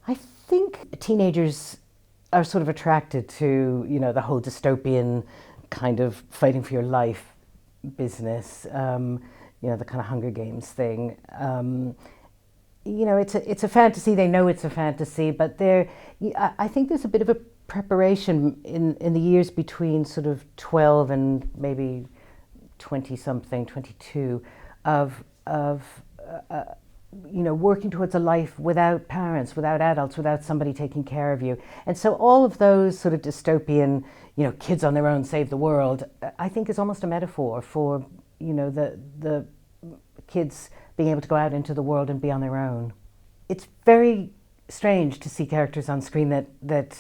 I think teenagers are sort of attracted to, the whole dystopian kind of fighting for your life business, the kind of Hunger Games thing. It's a fantasy. They know it's a fantasy, but I think there's a bit of a preparation in the years between sort of 12 and maybe 20 something, 22, of working towards a life without parents, without adults, without somebody taking care of you. And so all of those sort of dystopian, kids on their own save the world, I think is almost a metaphor for, the kids being able to go out into the world and be on their own. It's very strange to see characters on screen that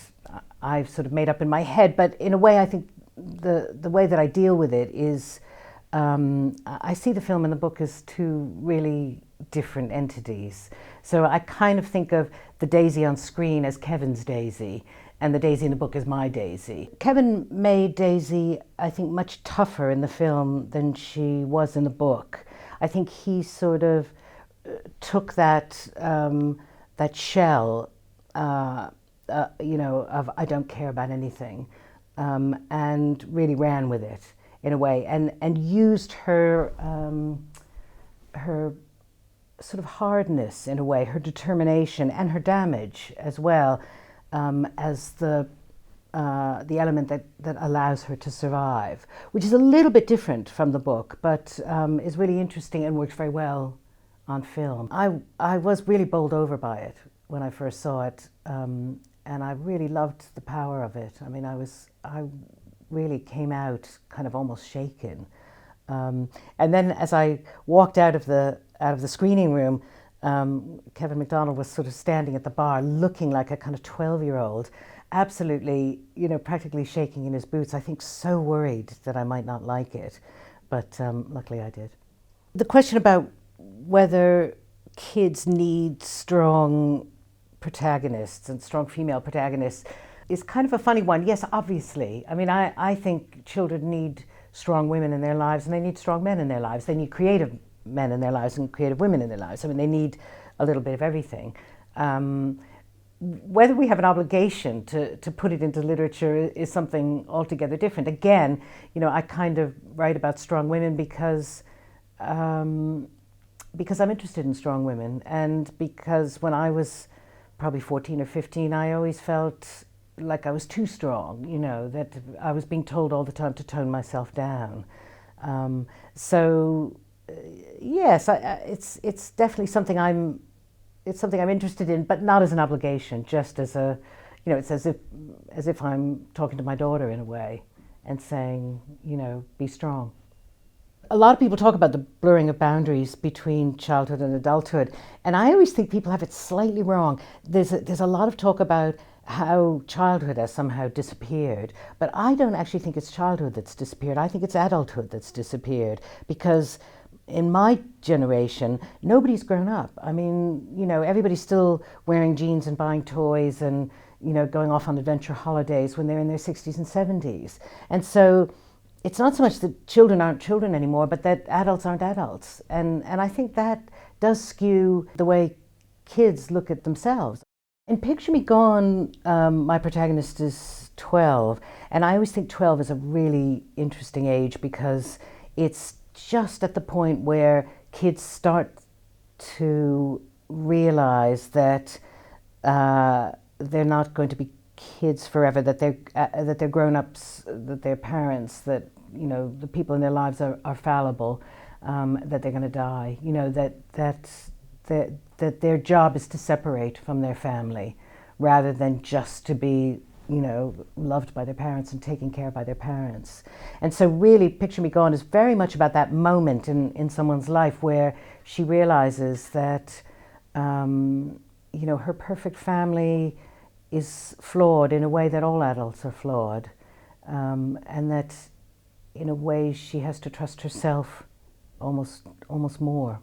I've sort of made up in my head, but in a way I think the way that I deal with it is I see the film and the book as two really different entities. So I kind of think of the Daisy on screen as Kevin's Daisy, and the Daisy in the book is my Daisy. Kevin made Daisy, I think, much tougher in the film than she was in the book. I think he sort of took that shell, of I don't care about anything, and really ran with it in a way, and used her sort of hardness in a way, her determination and her damage as well, as the element that allows her to survive, which is a little bit different from the book, but is really interesting and works very well on film. I was really bowled over by it when I first saw it, and I really loved the power of it. I mean, I really came out kind of almost shaken. And then as I walked out of the screening room, Kevin MacDonald was sort of standing at the bar looking like a kind of 12-year-old, absolutely, practically shaking in his boots, I think so worried that I might not like it, but luckily I did. The question about whether kids need strong protagonists and strong female protagonists is kind of a funny one. Yes, obviously. I mean, I think children need strong women in their lives, and they need strong men in their lives. They need creative men in their lives and creative women in their lives. I mean, they need a little bit of everything. Whether we have an obligation to put it into literature is something altogether different. Again, I kind of write about strong women because I'm interested in strong women, and because when I was probably 14 or 15, I always felt like I was too strong, that I was being told all the time to tone myself down. Yes, it's definitely something I'm interested in, but not as an obligation, just as a, it's as if I'm talking to my daughter in a way and saying, be strong. A lot of people talk about the blurring of boundaries between childhood and adulthood, and I always think people have it slightly wrong. There's a lot of talk about how childhood has somehow disappeared, but I don't actually think it's childhood that's disappeared. I think it's adulthood that's disappeared, because in my generation, nobody's grown up. I mean, everybody's still wearing jeans and buying toys and, going off on adventure holidays when they're in their 60s and 70s. And so it's not so much that children aren't children anymore, but that adults aren't adults. And I think that does skew the way kids look at themselves. In Picture Me Gone, my protagonist is 12, and I always think 12 is a really interesting age because it's just at the point where kids start to realize that they're not going to be kids forever, that they're grown-ups, that they're parents, that the people in their lives are fallible, that they're going to die, that their job is to separate from their family rather than just to be loved by their parents and taken care of by their parents. And so really Picture Me Gone is very much about that moment in someone's life where she realizes that her perfect family is flawed in a way that all adults are flawed, and that in a way she has to trust herself almost more.